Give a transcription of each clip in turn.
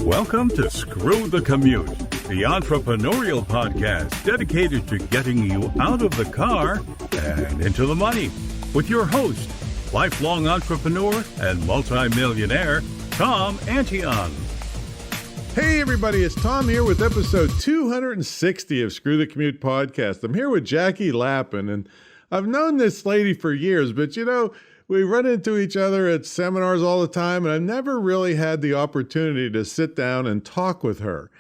Welcome to Screw the Commute, the entrepreneurial podcast dedicated to getting you out of the car and into the money with your host, lifelong entrepreneur and multimillionaire, Tom Antion. Hey everybody, it's Tom here with episode 260 of Screw the Commute podcast. I'm here with Jackie Lapin, and I've known this lady for years, but we run into each other at seminars all the time, and I've never really had the opportunity to sit down and talk with her.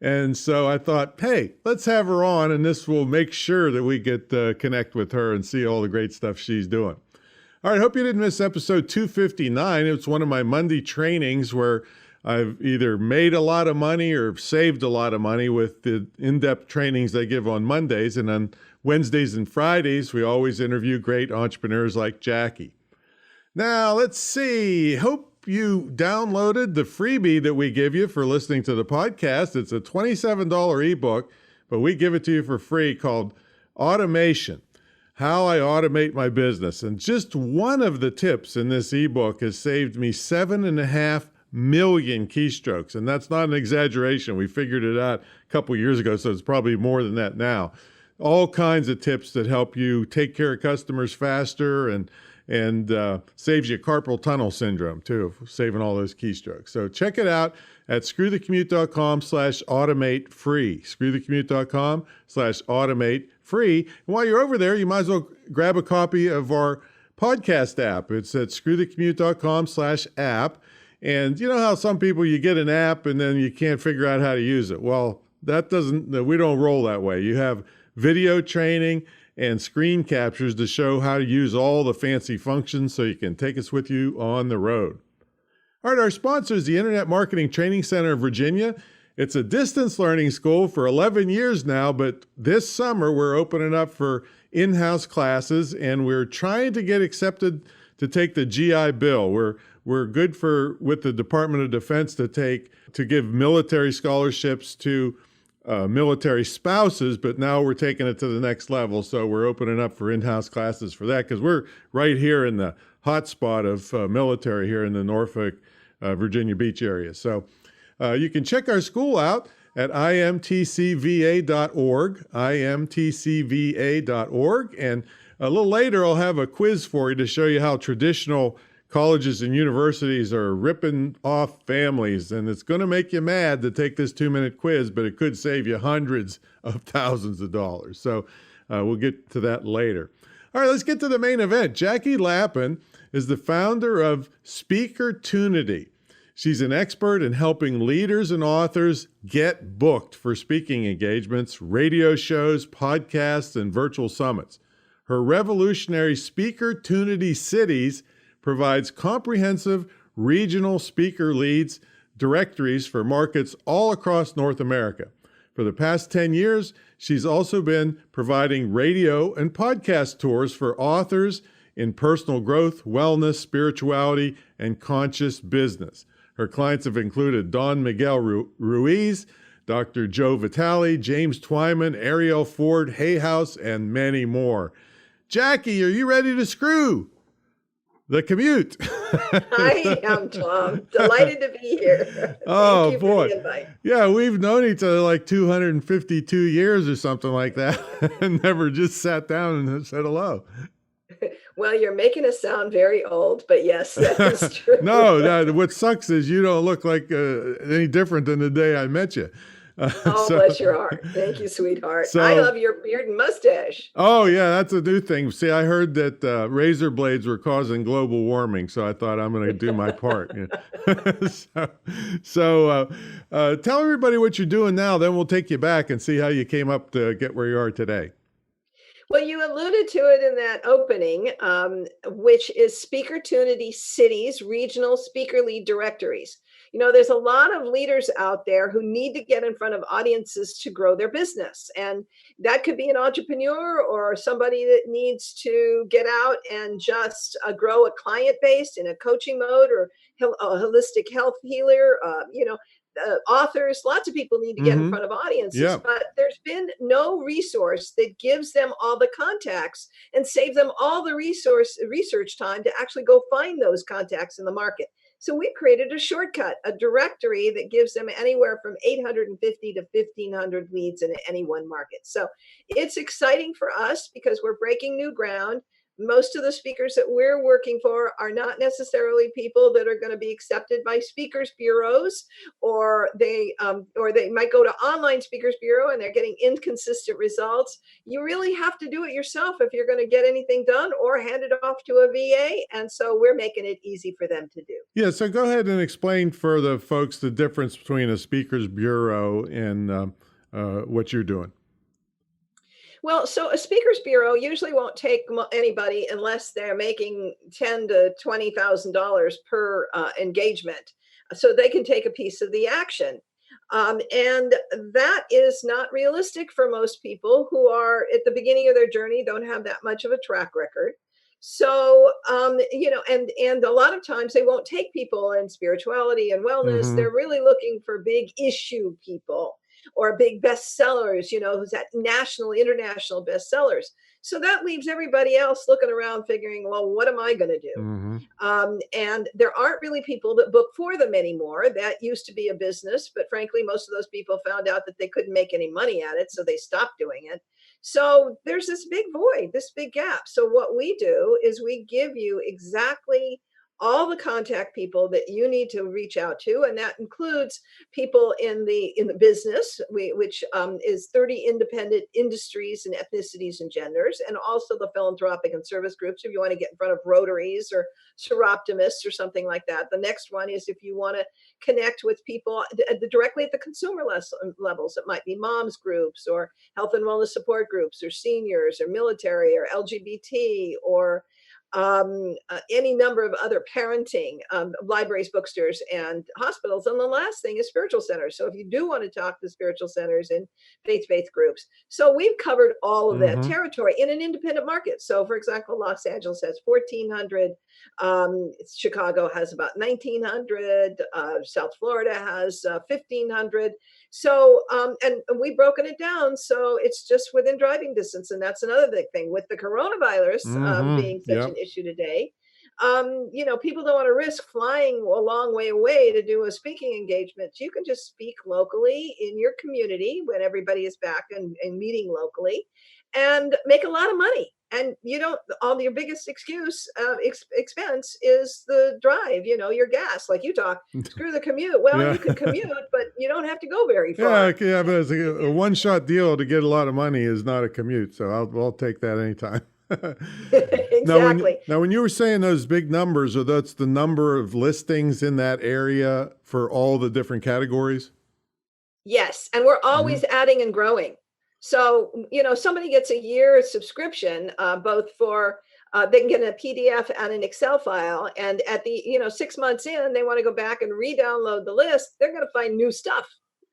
And so I thought, hey, let's have her on, and this will make sure that we get connect with her and see all the great stuff she's doing. All right, hope you didn't miss episode 259. It's one of my Monday trainings where I've either made a lot of money or saved a lot of money with the in-depth trainings I give on Mondays. And on Wednesdays and Fridays, we always interview great entrepreneurs like Jackie. Now, let's see. Hope you downloaded the freebie that we give you for listening to the podcast. It's a $27 ebook, but we give it to you for free, called Automation: How I Automate My Business. And just one of the tips in this ebook has saved me 7.5 million keystrokes. And that's not an exaggeration. We figured it out a couple years ago, so it's probably more than that now. All kinds of tips that help you take care of customers faster and saves you carpal tunnel syndrome too, saving all those keystrokes. So check it out at screwthecommute.com/automate free. Screwthecommute.com/automate free. And while you're over there, you might as well grab a copy of our podcast app. It's at screwthecommute.com/app. And you know how some people, you get an app and then you can't figure out how to use it. Well, we don't roll that way. You have video training and screen captures to show how to use all the fancy functions so you can take us with you on the road. All right, our sponsor is the Internet Marketing Training Center of Virginia. It's a distance learning school for 11 years now, but this summer we're opening up for in-house classes, and we're trying to get accepted to take the GI Bill. We're good with the Department of Defense to give military scholarships to military spouses, but now we're taking it to the next level. So we're opening up for in-house classes for that, because we're right here in the hot spot of military here in the Norfolk, Virginia Beach area. So you can check our school out at imtcva.org, imtcva.org. And a little later, I'll have a quiz for you to show you how traditional colleges and universities are ripping off families, and it's going to make you mad to take this 2-minute quiz, but it could save you hundreds of thousands of dollars. So we'll get to that later. All right, let's get to the main event. Jackie Lapin is the founder of SpeakerTunity. She's an expert in helping leaders and authors get booked for speaking engagements, radio shows, podcasts, and virtual summits. Her revolutionary SpeakerTunity Cities provides comprehensive regional speaker leads directories for markets all across North America. For the past 10 years, she's also been providing radio and podcast tours for authors in personal growth, wellness, spirituality, and conscious business. Her clients have included Don Miguel Ruiz, Dr. Joe Vitale, James Twyman, Ariel Ford, Hay House, and many more. Jackie, are you ready to screw the commute? I am, Tom. Delighted to be here. Oh, Thank you boy. for the invite. Yeah, we've known each other like 252 years or something like that, and never just sat down and said hello. Well, you're making us sound very old, but yes, that is true. No, what sucks is you don't look like any different than the day I met you. Bless your heart. Thank you, sweetheart. I love your beard and mustache. Oh, yeah, that's a new thing. See, I heard that razor blades were causing global warming, so I thought I'm going to do my part. So tell everybody what you're doing now, then we'll take you back and see how you came up to get where you are today. Well, you alluded to it in that opening, which is SpeakerTunity Cities, regional speaker lead directories. There's a lot of leaders out there who need to get in front of audiences to grow their business. And that could be an entrepreneur or somebody that needs to get out and just grow a client base in a coaching mode, or a holistic health healer, authors. Lots of people need to get in front of audiences, but there's been no resource that gives them all the contacts and save them all the research time to actually go find those contacts in the market. So we created a shortcut, a directory that gives them anywhere from 850 to 1,500 leads in any one market. So it's exciting for us because we're breaking new ground. Most of the speakers that we're working for are not necessarily people that are going to be accepted by speakers bureaus, or they might go to online speakers bureau and they're getting inconsistent results. You really have to do it yourself if you're going to get anything done, or hand it off to a VA. And so we're making it easy for them to do. Yeah, so go ahead and explain for the folks the difference between a speakers bureau and what you're doing. Well, so a speakers bureau usually won't take anybody unless they're making $10,000 to $20,000 per engagement, so they can take a piece of the action. And that is not realistic for most people who are at the beginning of their journey, don't have that much of a track record. So, and a lot of times they won't take people in spirituality and wellness. Mm-hmm. They're really looking for big issue people or big bestsellers, who's at national, international bestsellers. So that leaves everybody else looking around figuring, well, what am I going to do? Mm-hmm. And there aren't really people that book for them anymore. That used to be a business, but frankly, most of those people found out that they couldn't make any money at it, so they stopped doing it. So there's this big void, this big gap. So what we do is we give you exactly all the contact people that you need to reach out to, and that includes people in the business, which is 30 independent industries and ethnicities and genders, and also the philanthropic and service groups if you want to get in front of Rotaries or Seroptimists or something like that. The next one is if you want to connect with people directly at the consumer levels. It might be moms groups or health and wellness support groups or seniors or military or LGBT or any number of other parenting, libraries, bookstores, and hospitals. And the last thing is spiritual centers. So if you do want to talk to spiritual centers and faith groups. So we've covered all of that territory in an independent market. So for example, Los Angeles has 1,400. Chicago has about 1,900. South Florida has 1,500. So, and we've broken it down. So it's just within driving distance. And that's another big thing with the coronavirus being such an issue today. People don't want to risk flying a long way away to do a speaking engagement. You can just speak locally in your community when everybody is back and meeting locally and make a lot of money. And all your biggest expense is the drive, your gas, like you talk, screw the commute. Well, you can commute, but you don't have to go very far. Yeah, but it's a one-shot deal to get a lot of money is not a commute. So I'll take that anytime. Exactly. Now, when you were saying those big numbers, that's the number of listings in that area for all the different categories? Yes. And we're always adding and growing. So, somebody gets a year subscription, both for, they can get a PDF and an Excel file. And at the, 6 months in, they want to go back and re-download the list. They're going to find new stuff.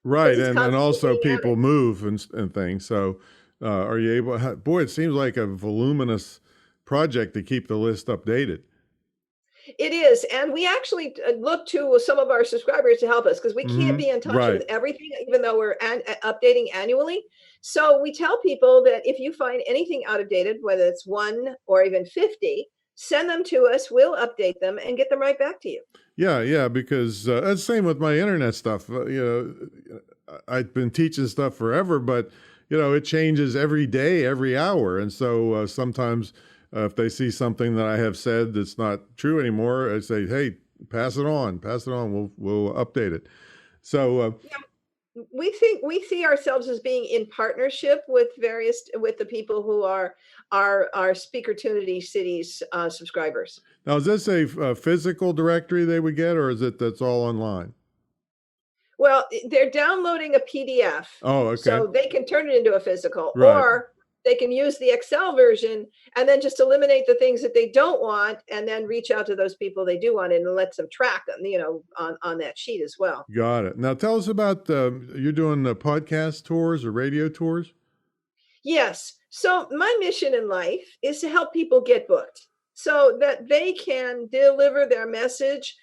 Right. And also people move and things. So are you able, boy, it seems like a voluminous project to keep the list updated. It is. And we actually look to some of our subscribers to help us because we can't be in touch with everything, even though we're updating annually. So we tell people that if you find anything out of date, whether it's 1 or even 50, send them to us. We'll update them and get them right back to you. Yeah, because that's the same with my internet stuff. I've been teaching stuff forever, but, it changes every day, every hour. And so sometimes if they see something that I have said that's not true anymore, I say, hey, pass it on. We'll update it. So we see ourselves as being in partnership with the people who are our SpeakerTunity Cities subscribers. Now, is this a physical directory they would get, or is it that's all online? Well, they're downloading a PDF. Oh, okay. So they can turn it into a physical, right. Or they can use the Excel version and then just eliminate the things that they don't want and then reach out to those people they do want and let them track them, on that sheet as well. Got it. Now tell us about, you're doing podcast tours or radio tours? Yes. So my mission in life is to help people get booked so that they can deliver their message,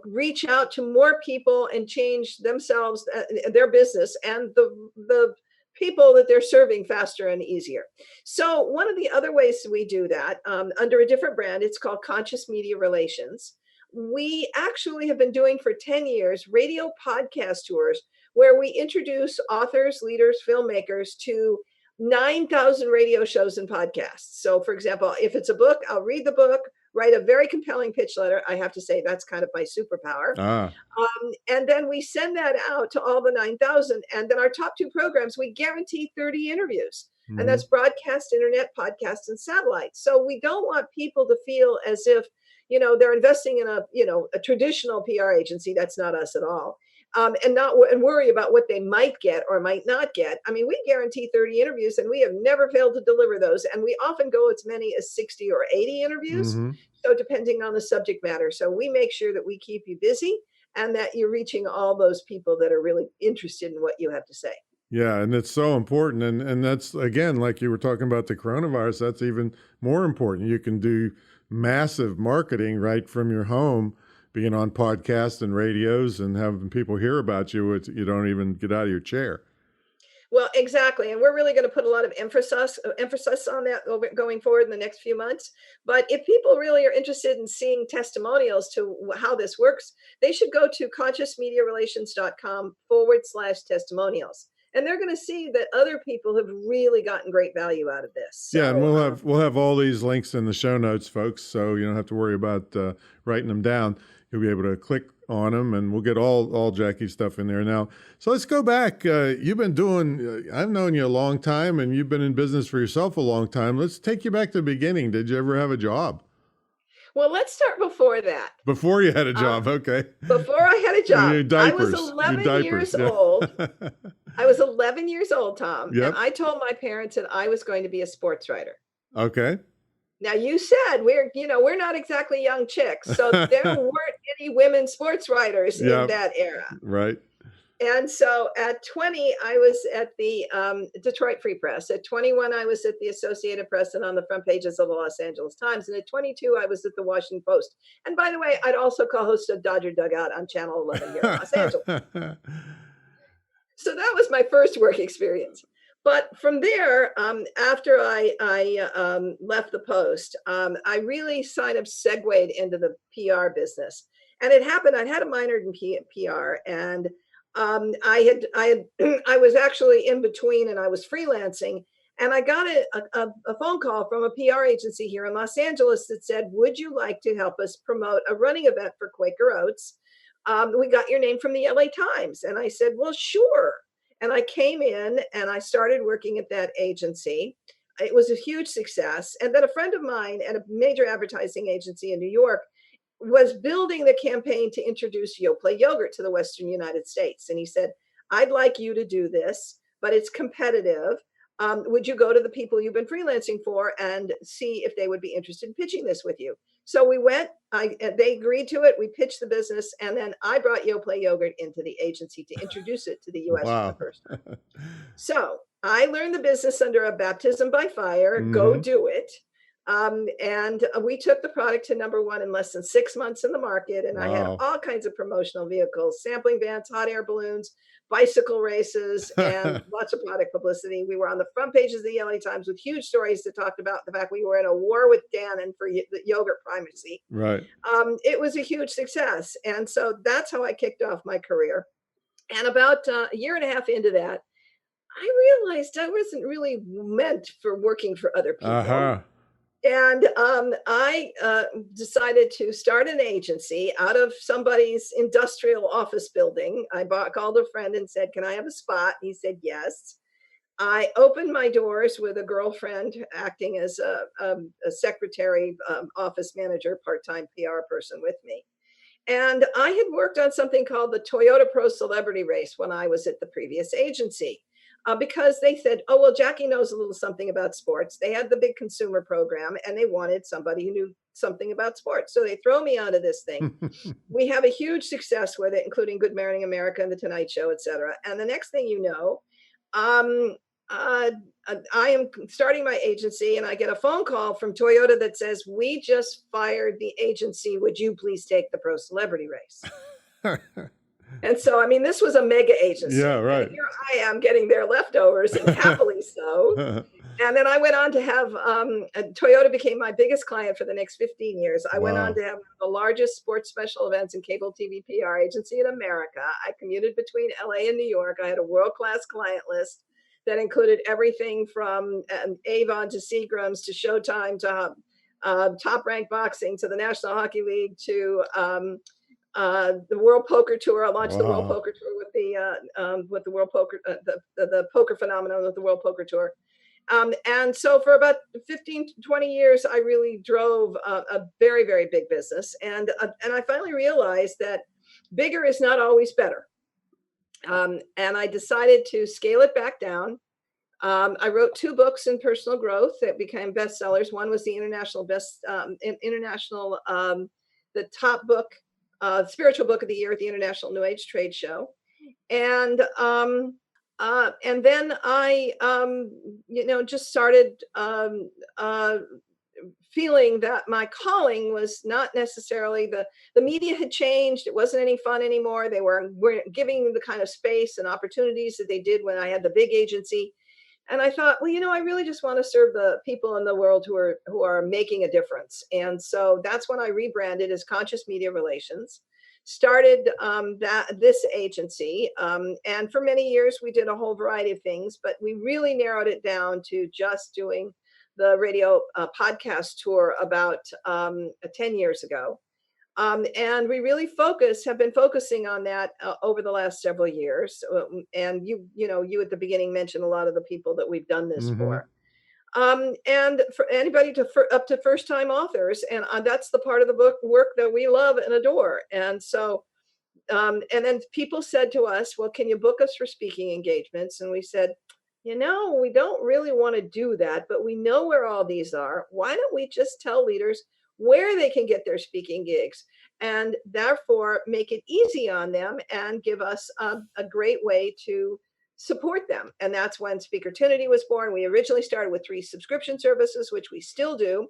reach out to more people and change themselves, their business, and the people that they're serving faster and easier. So one of the other ways we do that under a different brand, it's called Conscious Media Relations. we actually have been doing for 10 years radio podcast tours where we introduce authors, leaders, filmmakers to 9,000 radio shows and podcasts. So, for example, if it's a book, I'll read the book, write a very compelling pitch letter. I have to say that's kind of my superpower. Ah, And then we send that out to all the 9,000. And then our top two programs, we guarantee 30 interviews. And that's broadcast, internet, podcast, and satellite. So we don't want people to feel as if, they're investing in a traditional PR agency. That's not us at all. And worry about what they might get or might not get. I mean, we guarantee 30 interviews, and we have never failed to deliver those. And we often go as many as 60 or 80 interviews. So depending on the subject matter. So we make sure that we keep you busy and that you're reaching all those people that are really interested in what you have to say. yeah, and it's so important. And that's, again, like you were talking about the coronavirus, that's even more important. You can do massive marketing right from your home, being on podcasts and radios and having people hear about you. You don't even get out of your chair. Well, exactly. And we're really going to put a lot of emphasis on that going forward in the next few months. But if people really are interested in seeing testimonials to how this works, they should go to consciousmediarelations.com/testimonials. And they're going to see that other people have really gotten great value out of this. So, yeah, and we'll have all these links in the show notes, folks, so you don't have to worry about writing them down. You'll be able to click on them, and we'll get all Jackie's stuff in there now. So let's go back. You've been doing, I've known you a long time, and you've been in business for yourself a long time. Let's take you back to the beginning. Did you ever have a job? Well, let's start before that. Before you had a job, okay. Before I had a job, Your diapers, I was 11 years yeah. old. I was 11 years old, Tom, Yep. and I told my parents that I was going to be a sports writer. Okay. Now, you said we're not exactly young chicks, so there weren't any women sports writers in that era. Right. And so at 20, I was at the Detroit Free Press. At 21, I was at the Associated Press and on the front pages of the Los Angeles Times. And at 22, I was at the Washington Post. And by the way, I'd also co-hosted Dodger Dugout on Channel 11 here in Los Angeles. So that was my first work experience. But from there, after I left the Post, I really kind of segued into the PR business. And it happened, I had a minor in PR, and I was actually in between, and I was freelancing, and I got a phone call from a PR agency here in Los Angeles that said, would you like to help us promote a running event for Quaker Oats? We got your name from the LA Times. And I said, well, sure. And I came in and I started working at that agency. It was a huge success. And then a friend of mine at a major advertising agency in New York was building the campaign to introduce Yoplait yogurt to the Western United States. And he said, I'd like you to do this, but it's competitive. Would you go to the people you've been freelancing for and see if they would be interested in pitching this with you? So we went, they agreed to it. We pitched the business. And then I brought Yoplait yogurt into the agency to introduce it to the US for the first time. So I learned the business under a baptism by fire, go do it. And we took the product to #1 in less than 6 months in the market. And I had all kinds of promotional vehicles, sampling vans, hot air balloons, bicycle races, and lots of product publicity. We were on the front pages of the LA Times with huge stories that talked about the fact we were in a war with Dannon for the yogurt primacy. Right. It was a huge success. And so that's how I kicked off my career. And about a year and a half into that, I realized I wasn't really meant for working for other people. And I decided to start an agency out of somebody's industrial office building. I called a friend and said, can I have a spot? He said, yes. I opened my doors with a girlfriend acting as a secretary, office manager, part-time PR person with me. And I had worked on something called the Toyota Pro Celebrity Race when I was at the previous agency. Because they said, oh, well, Jackie knows a little something about sports. They had the big consumer program and they wanted somebody who knew something about sports. So they throw me onto this thing. We have a huge success with it, including Good Morning America and The Tonight Show, et cetera. And the next thing you know, I am starting my agency and I get a phone call from Toyota that says, we just fired the agency. Would you please take the Pro Celebrity Race? And so, I mean, this was a mega agency. Yeah, right. And here I am getting their leftovers, and happily so. And then I went on to have Toyota became my biggest client for the next 15 years. I went on Wow. to have the largest sports special events and cable TV PR agency in America. I commuted between LA and New York. I had a world-class client list that included everything from Avon to Seagram's to Showtime to Top Rank Boxing to the National Hockey League to the World Poker Tour. I launched the World Wow. Poker Tour with the World Poker, the poker phenomenon with the World Poker Tour. And so for about 15 to 20 years, I really drove a very, very big business. And I finally realized that bigger is not always better. And I decided to scale it back down. I wrote 2 books in personal growth that became bestsellers. One was the the top book, spiritual book of the year at the International New Age Trade Show. And then I, just started feeling that my calling was not necessarily the media had changed. It wasn't any fun anymore. They weren't giving the kind of space and opportunities that they did when I had the big agency. And I thought, well, I really just want to serve the people in the world who are making a difference. And so that's when I rebranded as Conscious Media Relations, started this agency. And for many years, we did a whole variety of things, but we really narrowed it down to just doing the radio podcast tour about 10 years ago. And we really have been focusing on that over the last several years. And you at the beginning mentioned a lot of the people that we've done this Mm-hmm. for. And for anybody up to first time authors. And that's the part of the book work that we love and adore. And so, and then people said to us, well, can you book us for speaking engagements? And we said, we don't really want to do that, but we know where all these are. Why don't we just tell leaders where they can get their speaking gigs and therefore make it easy on them and give us a great way to support them? And that's when SpeakerTunity was born. We originally started with 3 subscription services, which we still do.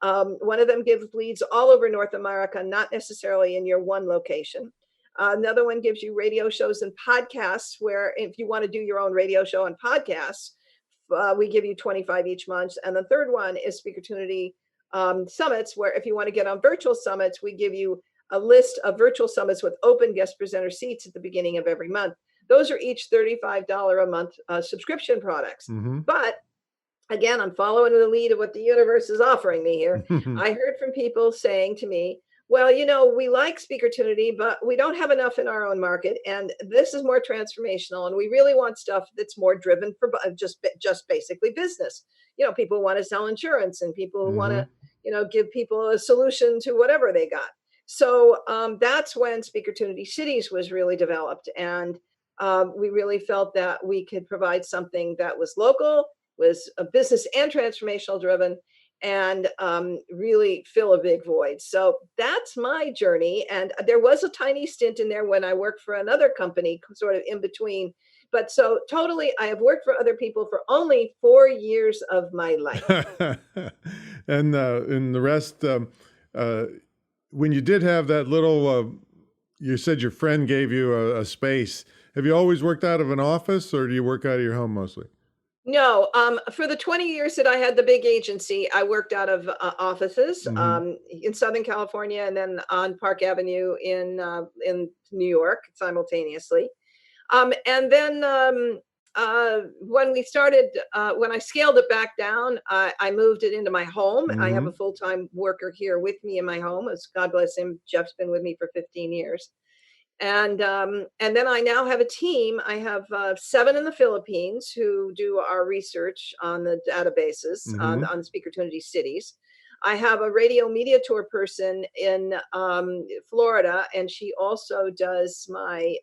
One of them gives leads all over North America, not necessarily in your one location. Another one gives you radio shows and podcasts, where if you want to do your own radio show and podcasts, we give you 25 each month. And the third one is SpeakerTunity Summits, where if you want to get on virtual summits, we give you a list of virtual summits with open guest presenter seats at the beginning of every month. Those are each $35 a month subscription products. Mm-hmm. But again, I'm following the lead of what the universe is offering me here. I heard from people saying to me, well, we like SpeakerTunity, but we don't have enough in our own market. And this is more transformational. And we really want stuff that's more driven for just basically business. People want to sell insurance and people Mm-hmm. want to, give people a solution to whatever they got. So that's when SpeakerTunity Cities was really developed. And we really felt that we could provide something that was local, was a business and transformational driven, and really fill a big void. So that's my journey. And there was a tiny stint in there when I worked for another company, sort of in between. But so totally, I have worked for other people for only 4 years of my life. And the rest, when you did have that little, you said your friend gave you a space. Have you always worked out of an office, or do you work out of your home mostly? No, for the 20 years that I had the big agency, I worked out of offices in Southern California and then on Park Avenue in New York simultaneously. And then when I scaled it back down, I moved it into my home. I have a full-time worker here with me in my home. As God bless him, Jeff's been with me for 15 years. And then I now have a team. I have 7 in the Philippines who do our research on the databases on the SpeakerTunity Cities. I have a radio media tour person in Florida, and she also does my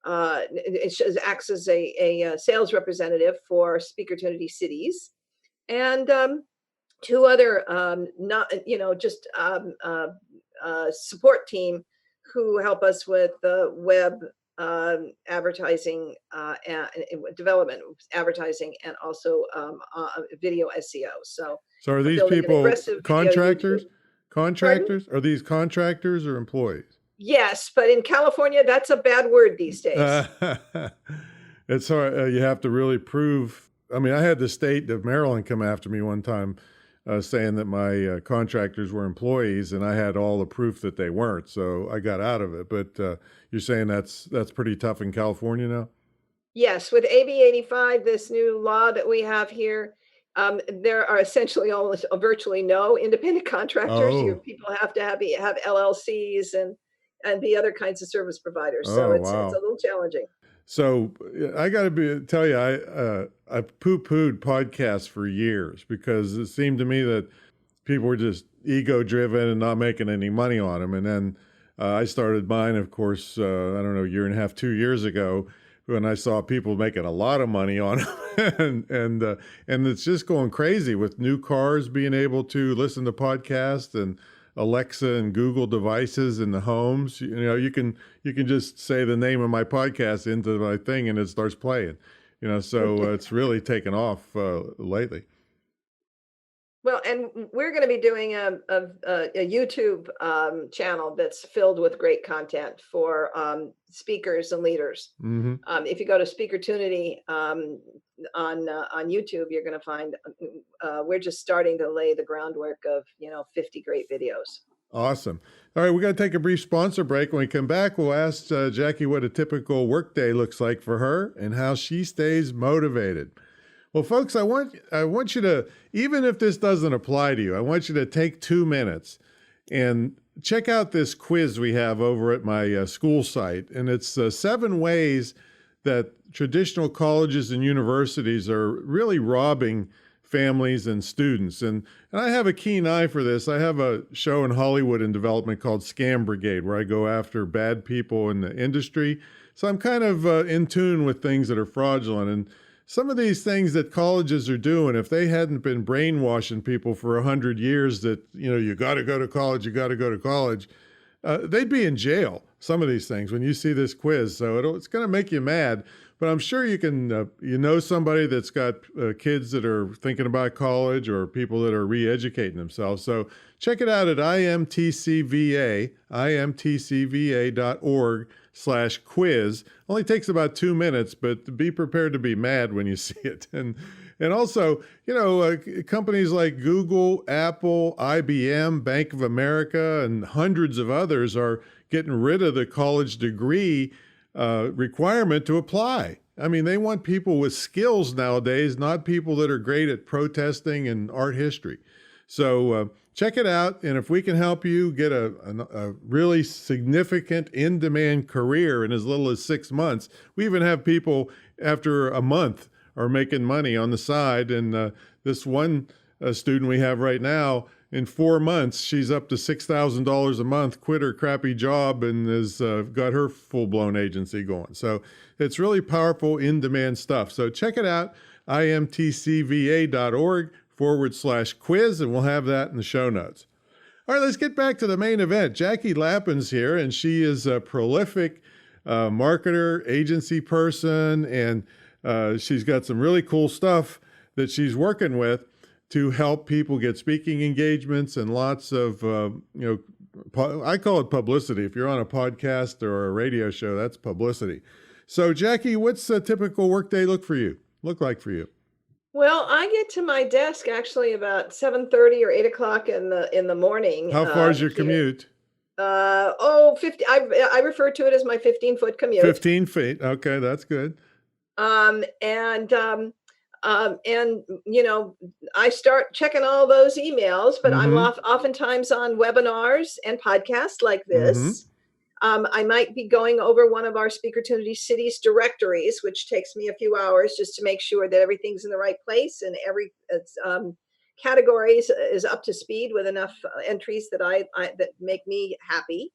acts as a sales representative for SpeakerTunity Cities, and 2 other support team who help us with the web advertising and development, advertising, and also video SEO. So are these people contractors? Contractors? Are these contractors or employees? Yes, but in California, that's a bad word these days. It's hard. You have to really prove I mean, I had the state of Maryland come after me one time saying that my contractors were employees, and I had all the proof that they weren't. So I got out of it. But you're saying that's pretty tough in California now? Yes, with AB 85, this new law that we have here, there are essentially almost virtually no independent contractors. Oh, People have to have LLCs and be other kinds of service providers. So oh, it's a wow. little challenging. So I got to tell you, I poo-pooed podcasts for years because it seemed to me that people were just ego-driven and not making any money on them. And then I started mine, of course, I don't know, a year and a half, 2 years ago, when I saw people making a lot of money on them, and it's just going crazy with new cars being able to listen to podcasts and Alexa and Google devices in the homes. You know, you can just say the name of my podcast into my thing and it starts playing. You know, so it's really taken off lately. Well, and we're going to be doing a YouTube channel that's filled with great content for speakers and leaders. Mm-hmm. If you go to SpeakerTunity on YouTube, you're going to find we're just starting to lay the groundwork of 50 great videos. Awesome. All right, we got to take a brief sponsor break. When we come back, we'll ask Jackie what a typical workday looks like for her and how she stays motivated. Well, folks, I want you to, even if this doesn't apply to you, I want you to take 2 minutes and check out this quiz we have over at my school site. And it's 7 ways that traditional colleges and universities are really robbing families and students. And I have a keen eye for this. I have a show in Hollywood in development called Scam Brigade, where I go after bad people in the industry. So I'm kind of in tune with things that are fraudulent. And some of these things that colleges are doing, if they hadn't been brainwashing people for 100 years that, you got to go to college, you got to go to college, they'd be in jail, some of these things, when you see this quiz. So it's going to make you mad. But I'm sure you can, somebody that's got kids that are thinking about college or people that are re-educating themselves. So check it out at imtcva.org/quiz. Only takes about 2 minutes, but be prepared to be mad when you see it. And also, companies like Google, Apple, IBM, Bank of America, and hundreds of others are getting rid of the college degree requirement to apply. I mean, they want people with skills nowadays, not people that are great at protesting and art history. So check it out. And if we can help you get a really significant in-demand career in as little as 6 months, we even have people after a month are making money on the side. And this one student we have right now, in 4 months, she's up to $6,000 a month, quit her crappy job, and has got her full-blown agency going. So it's really powerful, in-demand stuff. So check it out, imtcva.org/quiz, and we'll have that in the show notes. All right, let's get back to the main event. Jackie Lapin's here, and she is a prolific marketer, agency person, and she's got some really cool stuff that she's working with to help people get speaking engagements and lots of, I call it publicity. If you're on a podcast or a radio show, that's publicity. So, Jackie, what's a typical workday look like for you? Well, I get to my desk actually about 7:30 or 8 o'clock in the morning. How far is your commute? 50. I refer to it as my 15-foot commute. 15 feet. Okay, that's good. I start checking all those emails, but I'm oftentimes on webinars and podcasts like this. I might be going over one of our SpeakerTunity Cities directories, which takes me a few hours just to make sure that everything's in the right place and every categories is up to speed with enough entries that that make me happy.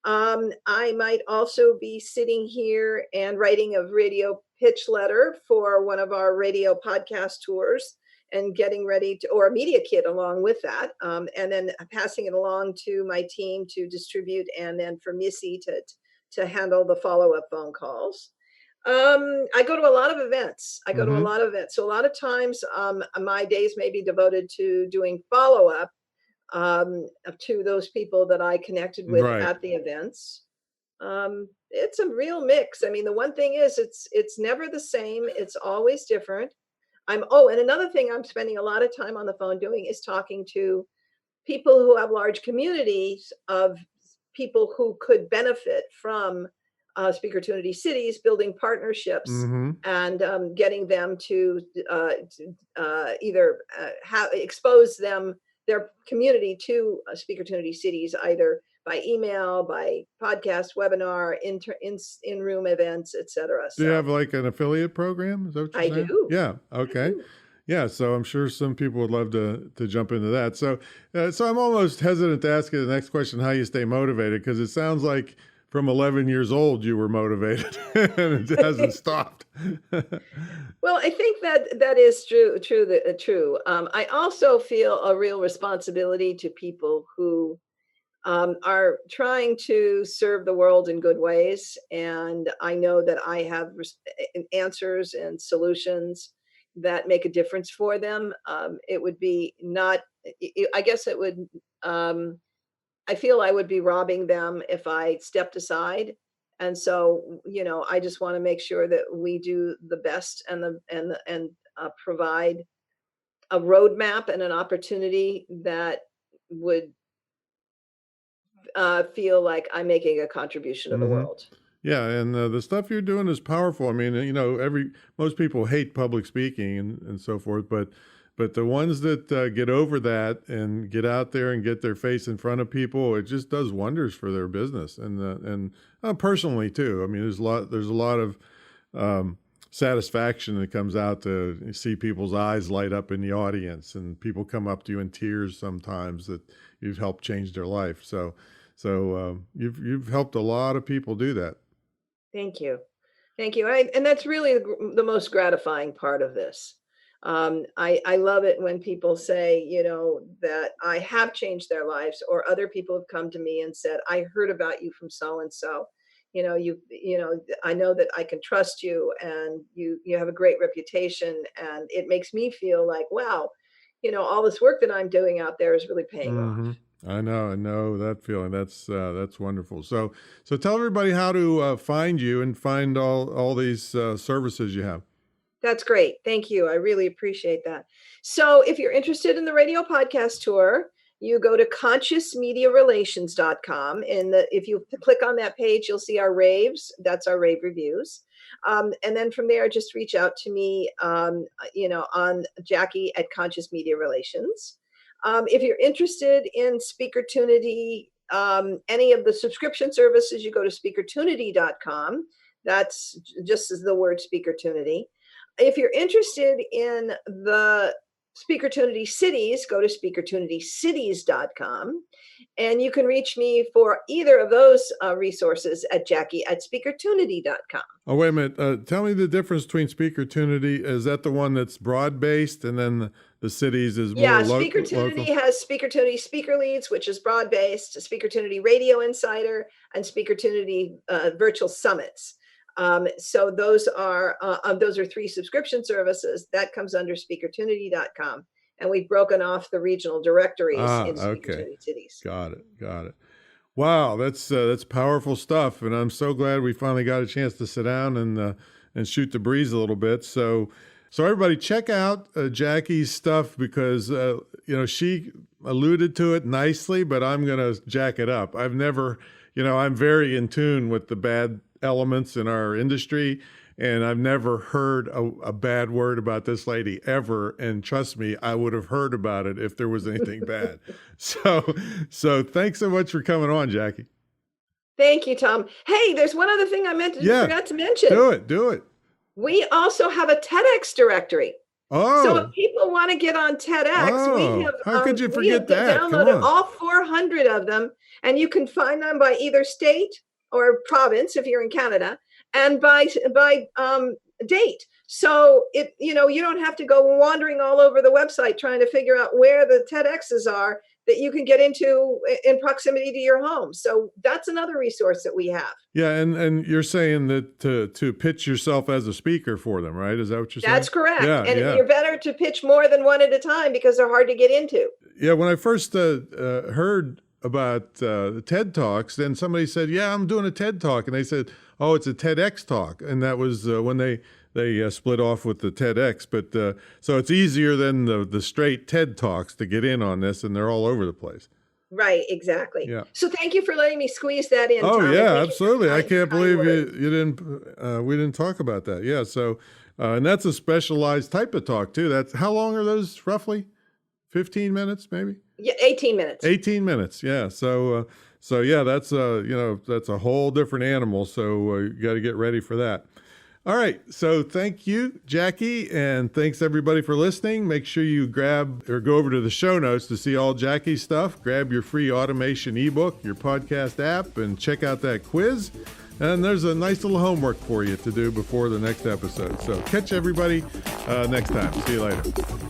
I might also be sitting here and writing a radio pitch letter for one of our radio podcast tours and getting ready to, or a media kit along with that, and then passing it along to my team to distribute, and then for Missy to handle the follow-up phone calls. I go to a lot of events. So a lot of times my days may be devoted to doing follow-up to those people that I connected with at the events. It's a real mix. I mean, the one thing is it's never the same. It's always different. and another thing I'm spending a lot of time on the phone doing is talking to people who have large communities of people who could benefit from SpeakerTunity Cities, building partnerships Mm-hmm. and getting them to either expose their community to SpeakerTunity Cities, either by email, by podcast, webinar, in-room events, etc. Do you So have like an affiliate program? Is that what you're I saying? do. Yeah. I Okay. do. Yeah. So I'm sure some people would love to jump into that. So I'm almost hesitant to ask you the next question, how you stay motivated, because it sounds like from 11 years old you were motivated and it hasn't stopped. Well, I think that is true. I also feel a real responsibility to people who are trying to serve the world in good ways, and I know that I have answers and solutions that make a difference for them. It would be not. I guess it would. I feel I would be robbing them if I stepped aside. And so, I just want to make sure that we do the best and provide a roadmap and an opportunity that would feel like I'm making a contribution to the Mm-hmm. world. Yeah, and the stuff you're doing is powerful. I mean, most people hate public speaking and so forth, but the ones that get over that and get out there and get their face in front of people, it just does wonders for their business and personally too. I mean, there's a lot of satisfaction that comes out to see people's eyes light up in the audience, and people come up to you in tears sometimes that you've helped change their life. So you've helped a lot of people do that. Thank you. Thank you. And that's really the most gratifying part of this. I love it when people say, that I have changed their lives, or other people have come to me and said, I heard about you from so and so. I know that I can trust you, and you have a great reputation, and it makes me feel like, wow, all this work that I'm doing out there is really paying off. Mm-hmm. I know that feeling. That's wonderful. So tell everybody how to find you and find all these services you have. That's great. Thank you. I really appreciate that. So if you're interested in the radio podcast tour, you go to consciousmediarelations.com. And if you click on that page, you'll see our raves. That's our rave reviews. And then from there, just reach out to me, on Jackie at Conscious Media Relations. If you're interested in SpeakerTunity, any of the subscription services, you go to SpeakerTunity.com. That's just as the word SpeakerTunity. If you're interested in the SpeakerTunity Cities, go to SpeakerTunityCities.com. And you can reach me for either of those resources at Jackie at SpeakerTunity.com. Oh, wait a minute. Tell me the difference between SpeakerTunity. Is that the one that's broad-based, and then the cities is more local? SpeakerTunity has SpeakerTunity Speaker Leads, which is broad-based, SpeakerTunity Radio Insider, and SpeakerTunity Virtual Summits. So those are 3 subscription services that comes under SpeakerTunity.com, and we've broken off the regional directories in SpeakerTunity Cities. Got it. Wow, that's powerful stuff, and I'm so glad we finally got a chance to sit down and shoot the breeze a little bit. So everybody, check out Jackie's stuff, because she alluded to it nicely, but I'm gonna jack it up. I've never, I'm very in tune with the bad elements in our industry, and I've never heard a bad word about this lady ever. And trust me, I would have heard about it if there was anything bad. So thanks so much for coming on, Jackie. Thank you, Tom. Hey, there's one other thing I forgot to mention. Do it. We also have a TEDx directory. Oh. So if people want to get on TEDx, we have. How could you forget that? Downloaded all 400 of them, and you can find them by either state or province if you're in Canada, and by date. So you don't have to go wandering all over the website trying to figure out where the TEDx's are that you can get into in proximity to your home. So that's another resource that we have. Yeah, and you're saying that to pitch yourself as a speaker for them, right? Is that what you're saying? That's correct. Yeah, and you're better to pitch more than one at a time, because they're hard to get into. Yeah, when I first heard about the TED Talks, then somebody said, yeah, I'm doing a TED Talk. And they said, oh, it's a TEDx talk. And that was when they they split off with the TEDx. But so it's easier than the straight TED Talks to get in on this, and they're all over the place. Right, exactly. Yeah. So thank you for letting me squeeze that in. Oh, Tom, yeah, absolutely. I can't believe you we didn't talk about that. Yeah. So, and that's a specialized type of talk too. That's how long are those roughly? 15 minutes, maybe? Yeah, 18 minutes. 18 minutes. Yeah. So yeah, that's that's a whole different animal. So you got to get ready for that. All right. So thank you, Jackie. And thanks everybody for listening. Make sure you grab or go over to the show notes to see all Jackie's stuff. Grab your free automation ebook, your podcast app, and check out that quiz. And there's a nice little homework for you to do before the next episode. So catch everybody next time. See you later.